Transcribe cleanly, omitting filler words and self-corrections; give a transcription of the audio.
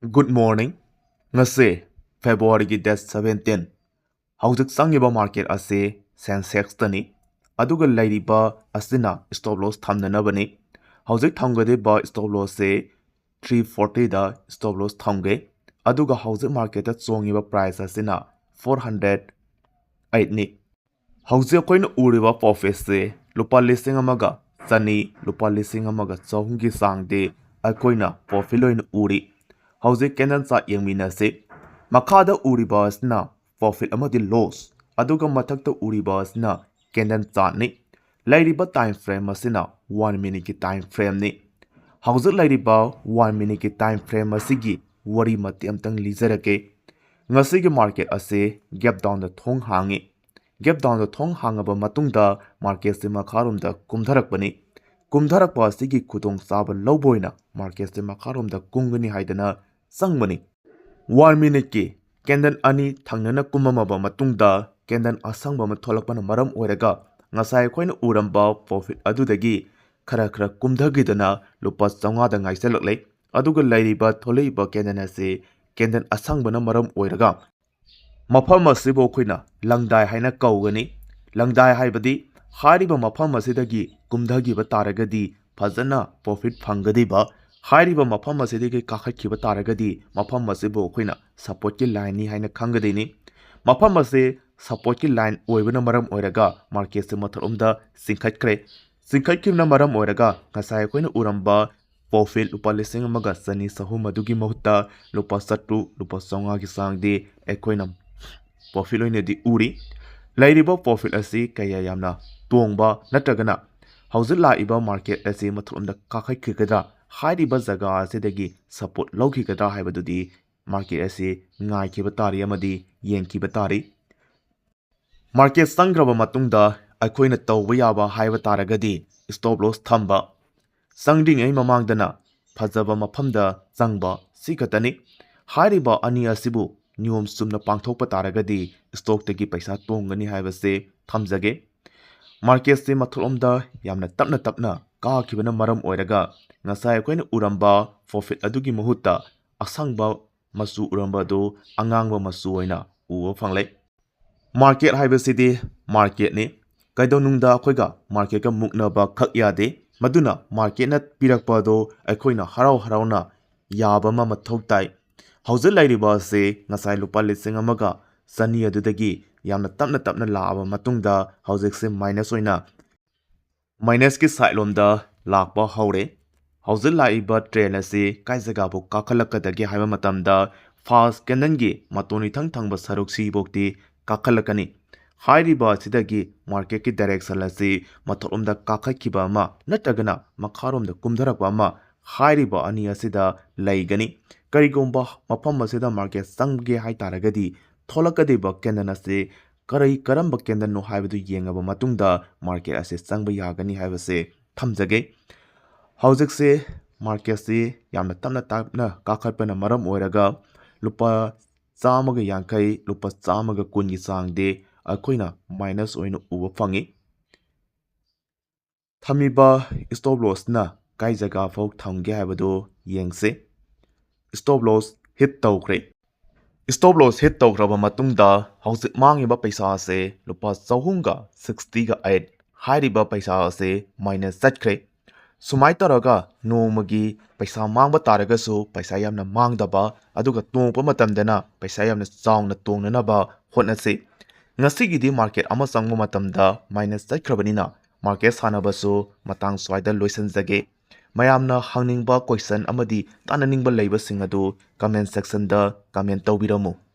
Good morning. Ngase February gi date 17. Hauzik sangiba market ase Sensex tani. Aduga lairiba asina stop loss thamnanabani. Hauzik thamgade ba stop loss se 340 da stop loss thamge. Aduga hauzik market at songiba price asina 408 ni. Hauzik koina uriba profit se lupa listing amaga sani lupa listing amaga chahungi sangde akoina profit loina uri. Hauzik candle chart yengminase makada uriba asna profit amadi loss aduga mathakta uriba asna candle chart ni lairiba time frame asina 1 minute ki time frame ni hauzik lairiba 1 minute ki time frame asigi wari mati amtang lizarake ngasigi market ase gap down da thong hangi gap down da thong hangaba matungda market se makharum da kumtharakpani kumtharakpa asigi khudong chaba lawboina market se makharum da kungani haidana sangmani 1 minute ki candle ani thangnana kumamaba matungda candle asangba ma tholakpana maram oiraga ngasai khoina uramba profit adudagi khara kumdhagidana lupa changa da ngaisalakle aduga lairiba tholeiba candle ase candle asangbana maram oiraga mafam asibo khoina langdai haina kaugani langdai haibadi hariba mafam asidagi kumdhagiba taragadi fazana profit phangadiba hariba mafam asidagi kakhatkiba taragadi mafam asibo khoina support ki line ni haina khangadini mafam ase support ki line oibana maram oiraga market se matharumda singkhatkimna maram oiraga ngasai khoina uramba profit lupa lising amaga sani sahum adugi mahutta lupa satru lupa songa ki sangde ekhoina profit loina di uri lairiba profit asi kaya yamna tongba natragana hauzik laiba market asi mathrumda kakhaikhigadra hairiba jaga asidagi support lawkhigada haibadudi market asi ngaikhiba tari amadi yengkhiba tari market sangraba matungda akoina tawba yaba haiba taragadi stop loss thamba sangding ai mamangdana phajaba mafamda changba sikatani hairiba ani asibu नियम Sumana पांथोकपा तारगदी stock तगी पैसा तोंगनी हाइबसे थमजगे market से मथुलमदा यामना तपना काखिबना मरम ओइरगा ngasai koina uramba profit adugi mahutta asangba masu uramba do angangba masu oina uwa phangle market haibasidi market ni kaidonungda khoiga market ka mukna ba khak yade maduna market na pirakpa do akoina harau yaba ma mathau tai hauzik lairiba se ngasai lupa lising amaga sani adudagi yamna tapna laaba matungda hauzik se minus oina minus ki side lomda lakpa haure hauzik laiba train ase kai jaga bu kakhalakadagi haiba matamda fast candle gi matoni thangba saruk si bokti kakhalakani hairiba sidagi market ki direction ase mathoromda kakhakhiba ma natagana makharomda kumdharakba ma hairiba ani asida laigani karigomba mafam asida market sangge hai taragadi tholakadiba candle ase karamba candle no haibadu yengaba matungda market ase sangba yagani haibase thamjage hauzik se market se yamna tapna kakhatpana maram oiraga lupa chamaga yankai lupa chamaga kungi sangde akoina minus oina uba phangi thamiba stop loss na kai jaga phok thamge haibado yengse stop loss hit tawkre stop loss hit tawkraba matungda hauzik mangiba paisa ase lupa chahunga 60 ga 8 hairiba paisa ase minus chatkre sumai taraga nomagi paisa mangba taragasu paisa yamna mangdaba aduga tongpa matamdana paisa yamna chawna tongnanaba hotnase ngasigidi market ama changba matamda minus chakkrabanina market sanabasu matang swaida loisanjage mayamna hangningba question amadi tananingba leibasing adu comment section da comment tawbiramu